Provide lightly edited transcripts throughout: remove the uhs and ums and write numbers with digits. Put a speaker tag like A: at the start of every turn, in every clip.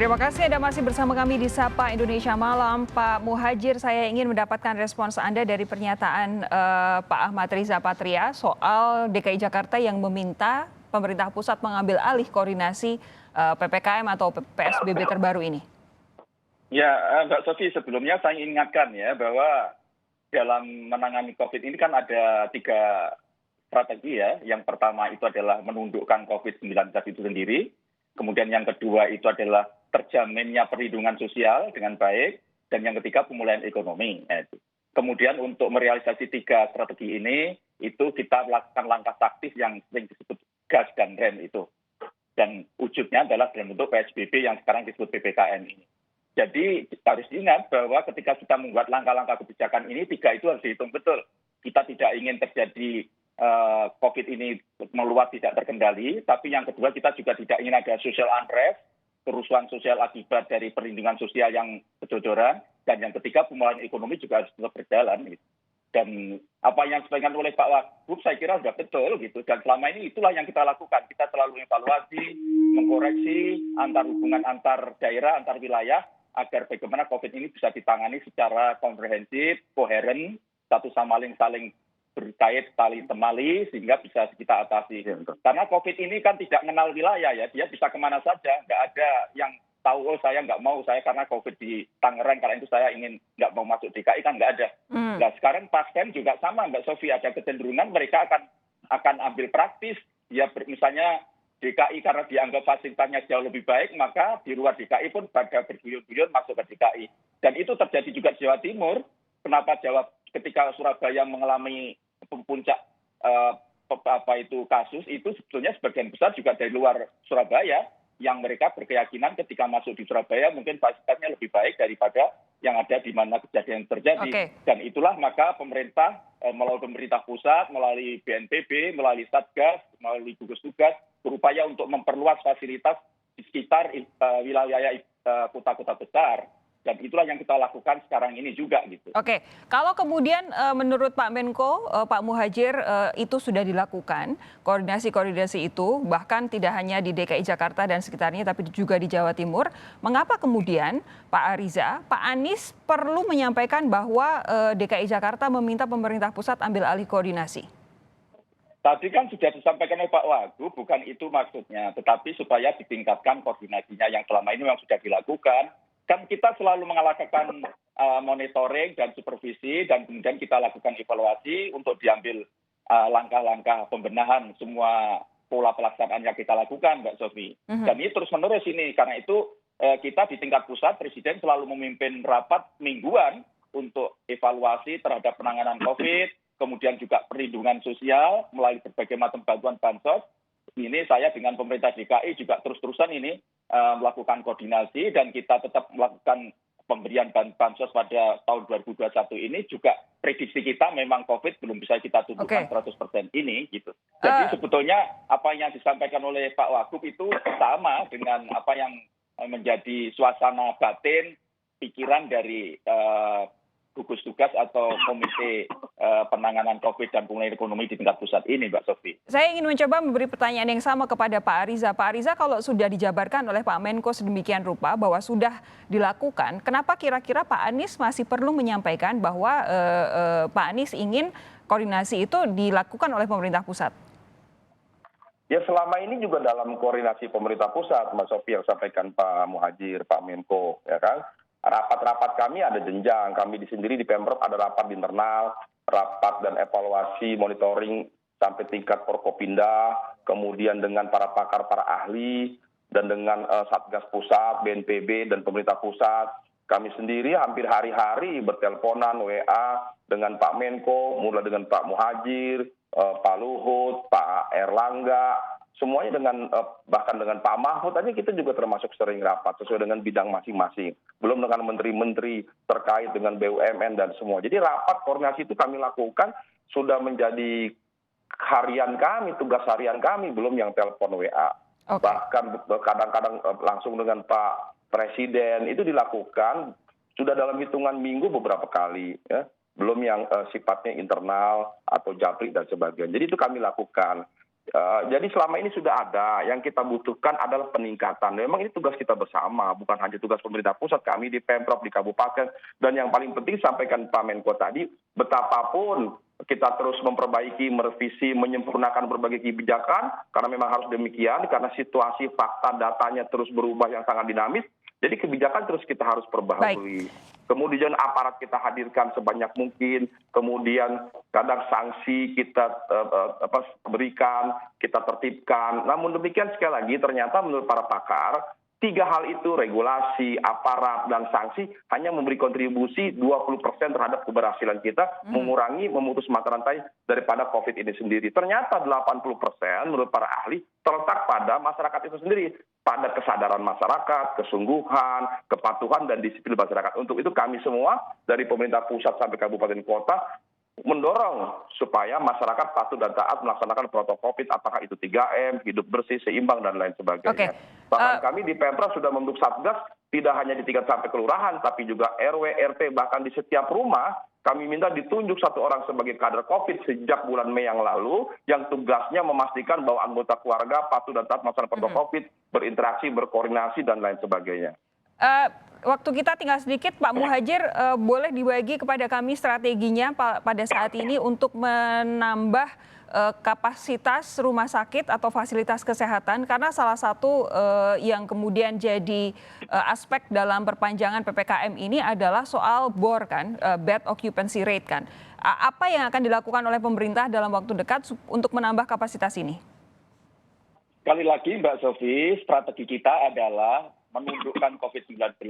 A: Terima kasih Anda masih bersama kami di Sapa Indonesia Malam. Pak Muhadjir, saya ingin mendapatkan respons Anda dari pernyataan Pak Ahmad Riza Patria soal DKI Jakarta yang meminta pemerintah pusat mengambil alih koordinasi PPKM atau PSBB terbaru ini.
B: Ya, Mbak Sofi, sebelumnya saya ingatkan ya bahwa dalam menangani COVID ini kan ada 3 strategi ya. Yang pertama itu adalah menundukkan COVID-19 itu sendiri. Kemudian yang kedua itu adalah terjaminnya perlindungan sosial dengan baik. Dan yang ketiga pemulihan ekonomi. Kemudian untuk merealisasi 3 strategi ini, itu kita melakukan langkah taktis yang sering disebut gas dan rem itu. Dan wujudnya adalah dalam bentuk PSBB yang sekarang disebut PPKM ini. Jadi harus diingat bahwa ketika kita membuat langkah-langkah kebijakan ini, 3 itu harus dihitung betul. Kita tidak ingin terjadi COVID ini meluas tidak terkendali, tapi yang kedua kita juga tidak ingin ada social unrest, kerusuhan sosial akibat dari perlindungan sosial yang kedodoran, dan yang ketiga pemulihan ekonomi juga harus tetap berjalan. Gitu. Dan apa yang disampaikan oleh Pak Wagub saya kira sudah betul gitu. Dan selama ini itulah yang kita lakukan. Kita selalu evaluasi, mengkoreksi hubungan antar daerah, antar wilayah, agar bagaimana COVID ini bisa ditangani secara komprehensif, koheren, satu sama lain saling berkait tali temali sehingga bisa kita atasi. Karena COVID ini kan tidak mengenal wilayah ya, dia bisa kemana saja, nggak ada yang tahu oh saya nggak mau saya karena COVID di Tangerang karena itu saya ingin nggak mau masuk DKI kan nggak ada. Nah sekarang pasien juga sama Mbak Sofi, ada kecenderungan mereka akan ambil praktis, ya misalnya DKI karena dianggap fasilitasnya jauh lebih baik, maka di luar DKI pun pada bergulir-gulir masuk ke DKI. Dan itu terjadi juga di Jawa Timur. Kenapa ketika Surabaya mengalami puncak kasus itu sebetulnya sebagian besar juga dari luar Surabaya yang mereka berkeyakinan ketika masuk di Surabaya mungkin fasilitasnya lebih baik daripada yang ada di mana kejadian terjadi. Okay. Dan itulah maka pemerintah melalui pemerintah pusat, melalui BNPB, melalui Satgas, melalui gugus tugas berupaya untuk memperluas fasilitas di sekitar wilayah kota-kota besar. Dan itulah yang kita lakukan sekarang ini juga gitu.
A: Oke, kalau kemudian menurut Pak Menko, Pak Muhadjir itu sudah dilakukan, koordinasi itu bahkan tidak hanya di DKI Jakarta dan sekitarnya tapi juga di Jawa Timur. Mengapa kemudian Pak Ariza, Pak Anies perlu menyampaikan bahwa DKI Jakarta meminta pemerintah pusat ambil alih koordinasi?
B: Tadi kan sudah disampaikan oleh Pak Wagub, bukan itu maksudnya. Tetapi supaya ditingkatkan koordinasinya yang selama ini memang sudah dilakukan. Kan kita selalu melakukan monitoring dan supervisi dan kemudian kita lakukan evaluasi untuk diambil langkah-langkah pembenahan semua pola pelaksanaan yang kita lakukan, Mbak Sofi. Dan ini terus-menerus ini. Karena itu kita di tingkat pusat, Presiden selalu memimpin rapat mingguan untuk evaluasi terhadap penanganan COVID, kemudian juga perlindungan sosial melalui berbagai macam bantuan bansos. Ini saya dengan pemerintah DKI juga terus-terusan ini melakukan koordinasi dan kita tetap melakukan pemberian bansos pada tahun 2021 ini juga prediksi kita memang COVID belum bisa kita tunjukkan 100% ini gitu. Jadi sebetulnya apa yang disampaikan oleh Pak Wagub itu sama dengan apa yang menjadi suasana batin pikiran dari gugus tugas atau komite penanganan COVID dan pemulihan ekonomi di tingkat pusat ini, Mbak Sofi.
A: Saya ingin mencoba memberi pertanyaan yang sama kepada Pak Ariza. Pak Ariza, kalau sudah dijabarkan oleh Pak Menko sedemikian rupa bahwa sudah dilakukan, kenapa kira-kira Pak Anies masih perlu menyampaikan bahwa Pak Anies ingin koordinasi itu dilakukan oleh pemerintah pusat?
C: Ya selama ini juga dalam koordinasi pemerintah pusat, Mbak Sofi, yang sampaikan Pak Muhadjir, Pak Menko, ya kan? Rapat-rapat kami ada jenjang, kami sendiri di Pemprov ada rapat di internal, rapat dan evaluasi monitoring sampai tingkat Forkopimda, kemudian dengan para pakar, para ahli, dan dengan Satgas Pusat, BNPB, dan pemerintah pusat. Kami sendiri hampir hari-hari berteleponan, WA, dengan Pak Menko, mulai dengan Pak Muhadjir, Pak Luhut, Pak Erlangga, semuanya dengan bahkan dengan Pak Mahfud aja kita juga termasuk sering rapat sesuai dengan bidang masing-masing. Belum dengan menteri-menteri terkait dengan BUMN dan semua. Jadi rapat koordinasi itu kami lakukan sudah menjadi harian kami, tugas harian kami, belum yang telepon WA. Bahkan kadang-kadang langsung dengan Pak Presiden itu dilakukan sudah dalam hitungan minggu beberapa kali, ya. Belum yang sifatnya internal atau japri dan sebagainya. Jadi itu kami lakukan. Jadi selama ini sudah ada, yang kita butuhkan adalah peningkatan. Memang ini tugas kita bersama, bukan hanya tugas pemerintah pusat, kami di Pemprov, di kabupaten, dan yang paling penting sampaikan Pak Menko tadi, betapapun kita terus memperbaiki, merevisi, menyempurnakan berbagai kebijakan, karena memang harus demikian, karena situasi, fakta, datanya terus berubah yang sangat dinamis, jadi kebijakan terus kita harus perbaharui. Kemudian aparat kita hadirkan sebanyak mungkin, kemudian kadang sanksi kita berikan, kita tertibkan. Namun demikian sekali lagi ternyata menurut para pakar, 3 hal itu regulasi, aparat, dan sanksi hanya memberi kontribusi 20% terhadap keberhasilan kita mengurangi, memutus mata rantai daripada COVID ini sendiri. Ternyata 80% menurut para ahli terletak pada masyarakat itu sendiri, pada kesadaran masyarakat, kesungguhan, kepatuhan, dan disiplin masyarakat. Untuk itu kami semua dari pemerintah pusat sampai kabupaten kota mendorong supaya masyarakat patuh dan taat melaksanakan protokol COVID, apakah itu 3M, hidup bersih, seimbang, dan lain sebagainya. Bahkan kami di Pemprov sudah membentuk satgas, tidak hanya di tingkat sampai kelurahan, tapi juga RW, RT, bahkan di setiap rumah, kami minta ditunjuk 1 orang sebagai kader COVID sejak bulan Mei yang lalu, yang tugasnya memastikan bahwa anggota keluarga patuh dan taat melaksanakan protokol COVID, berinteraksi, berkoordinasi, dan lain sebagainya.
A: Waktu kita tinggal sedikit, Pak Muhadjir, boleh dibagi kepada kami strateginya pada saat ini untuk menambah kapasitas rumah sakit atau fasilitas kesehatan, karena salah satu yang kemudian jadi aspek dalam perpanjangan PPKM ini adalah soal BOR kan, bed occupancy rate kan. Apa yang akan dilakukan oleh pemerintah dalam waktu dekat untuk menambah kapasitas ini?
B: Sekali lagi Mbak Sofi, strategi kita adalah menundukkan COVID-19,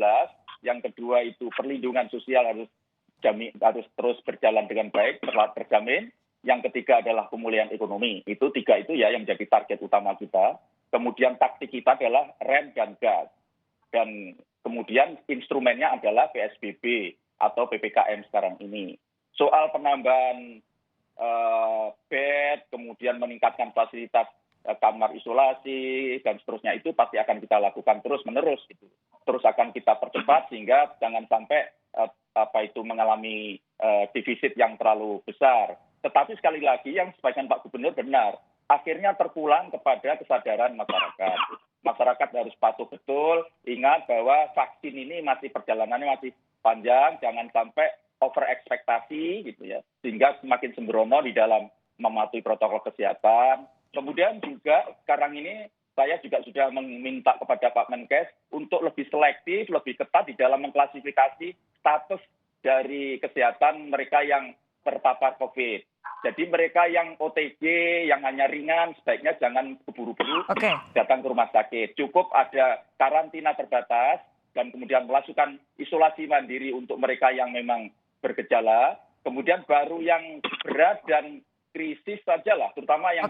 B: yang kedua itu perlindungan sosial harus terus berjalan dengan baik, terjamin. Yang ketiga adalah pemulihan ekonomi. Itu 3 itu ya yang menjadi target utama kita. Kemudian taktik kita adalah rem dan gas. Dan kemudian instrumennya adalah PSBB atau PPKM sekarang ini. Soal penambahan bed, kemudian meningkatkan fasilitas kamar isolasi dan seterusnya itu pasti akan kita lakukan terus-menerus gitu. Terus akan kita percepat sehingga jangan sampai mengalami defisit yang terlalu besar. Tetapi sekali lagi yang disampaikan Pak Gubernur benar, akhirnya terpulang kepada kesadaran masyarakat. Masyarakat harus patuh betul, ingat bahwa vaksin ini perjalanannya masih panjang, jangan sampai over ekspektasi gitu ya, sehingga semakin sembrono di dalam mematuhi protokol kesehatan. Kemudian juga sekarang ini saya juga sudah meminta kepada Pak Menkes untuk lebih selektif, lebih ketat di dalam mengklasifikasi status dari kesehatan mereka yang terpapar COVID. Jadi mereka yang OTG, yang hanya ringan, sebaiknya jangan keburu-buru datang ke rumah sakit. Cukup ada karantina terbatas dan kemudian melakukan isolasi mandiri untuk mereka yang memang bergejala. Kemudian baru yang berat dan krisis sajalah, terutama yang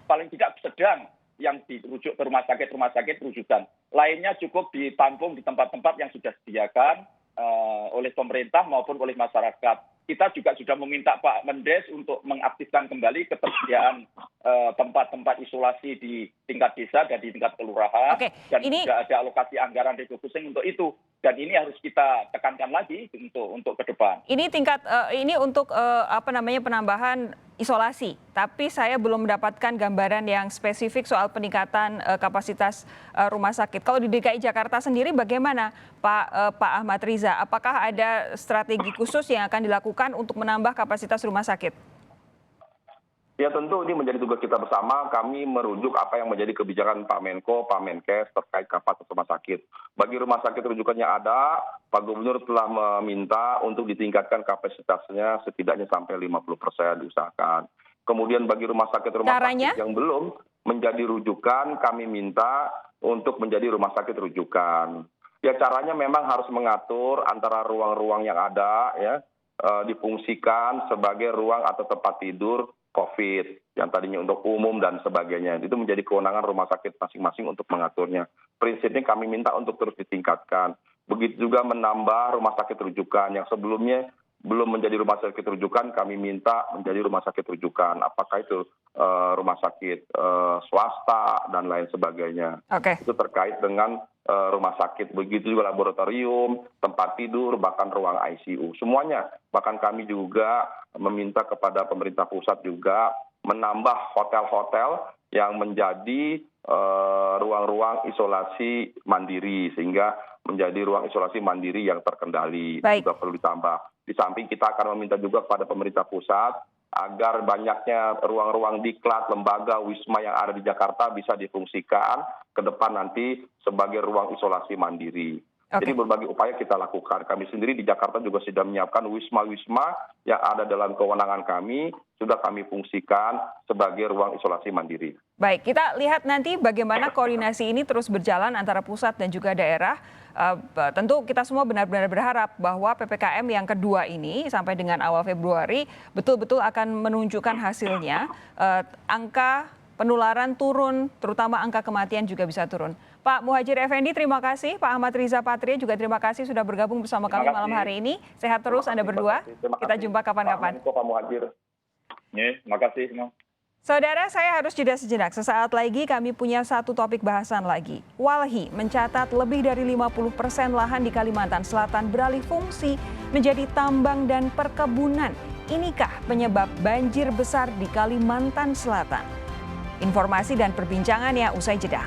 B: paling tidak sedang, yang dirujuk ke rumah sakit rujukan. Lainnya cukup ditampung di tempat-tempat yang sudah disediakan oleh pemerintah maupun oleh masyarakat. Kita juga sudah meminta Pak Mendes untuk mengaktifkan kembali ketersediaan tempat-tempat isolasi di tingkat desa dan di tingkat kelurahan. Dan juga ada alokasi anggaran refocusing untuk itu. Dan ini harus kita tekankan lagi untuk ke depan.
A: Ini ini untuk penambahan isolasi. Tapi saya belum mendapatkan gambaran yang spesifik soal peningkatan kapasitas rumah sakit. Kalau di DKI Jakarta sendiri bagaimana Pak Ahmad Riza? Apakah ada strategi khusus yang akan dilakukan untuk menambah kapasitas rumah sakit?
C: Ya tentu ini menjadi tugas kita bersama, kami merujuk apa yang menjadi kebijakan Pak Menko, Pak Menkes terkait kapasitas rumah sakit. Bagi rumah sakit rujukannya ada, Pak Gubernur telah meminta untuk ditingkatkan kapasitasnya setidaknya sampai 50% diusahakan. Kemudian bagi rumah sakit yang belum menjadi rujukan, kami minta untuk menjadi rumah sakit rujukan. Ya caranya memang harus mengatur antara ruang-ruang yang ada, ya difungsikan sebagai ruang atau tempat tidur COVID yang tadinya untuk umum dan sebagainya. Itu menjadi kewenangan rumah sakit masing-masing untuk mengaturnya. Prinsipnya kami minta untuk terus ditingkatkan. Begitu juga menambah rumah sakit rujukan yang sebelumnya belum menjadi rumah sakit rujukan, kami minta menjadi rumah sakit rujukan. Apakah itu rumah sakit swasta dan lain sebagainya. Itu terkait dengan rumah sakit. Begitu juga laboratorium, tempat tidur, bahkan ruang ICU. Semuanya. Bahkan kami juga meminta kepada pemerintah pusat juga menambah hotel-hotel yang menjadi ruang-ruang isolasi mandiri, sehingga menjadi ruang isolasi mandiri yang terkendali.
A: Baik.
C: Juga perlu ditambah. Di samping kita akan meminta juga kepada pemerintah pusat agar banyaknya ruang-ruang diklat, lembaga, wisma yang ada di Jakarta bisa difungsikan ke depan nanti sebagai ruang isolasi mandiri.
A: Oke.
C: Jadi berbagai upaya kita lakukan. Kami sendiri di Jakarta juga sudah menyiapkan wisma-wisma yang ada dalam kewenangan kami, sudah kami fungsikan sebagai ruang isolasi mandiri.
A: Baik, kita lihat nanti bagaimana koordinasi ini terus berjalan antara pusat dan juga daerah. Tentu kita semua benar-benar berharap bahwa PPKM yang kedua ini sampai dengan awal Februari betul-betul akan menunjukkan hasilnya. Angka penularan turun, terutama angka kematian juga bisa turun. Pak Muhadjir Effendi, terima kasih. Pak Ahmad Riza Patria juga terima kasih sudah bergabung bersama kami malam hari ini. Sehat terus Anda berdua. Kita jumpa kapan-kapan.
C: Pak Muhadjir.
B: Terima kasih semua.
A: Saudara, saya harus jeda sejenak. Sesaat lagi kami punya satu topik bahasan lagi. Walhi mencatat lebih dari 50% lahan di Kalimantan Selatan beralih fungsi menjadi tambang dan perkebunan. Inikah penyebab banjir besar di Kalimantan Selatan? Informasi dan perbincangannya usai jeda.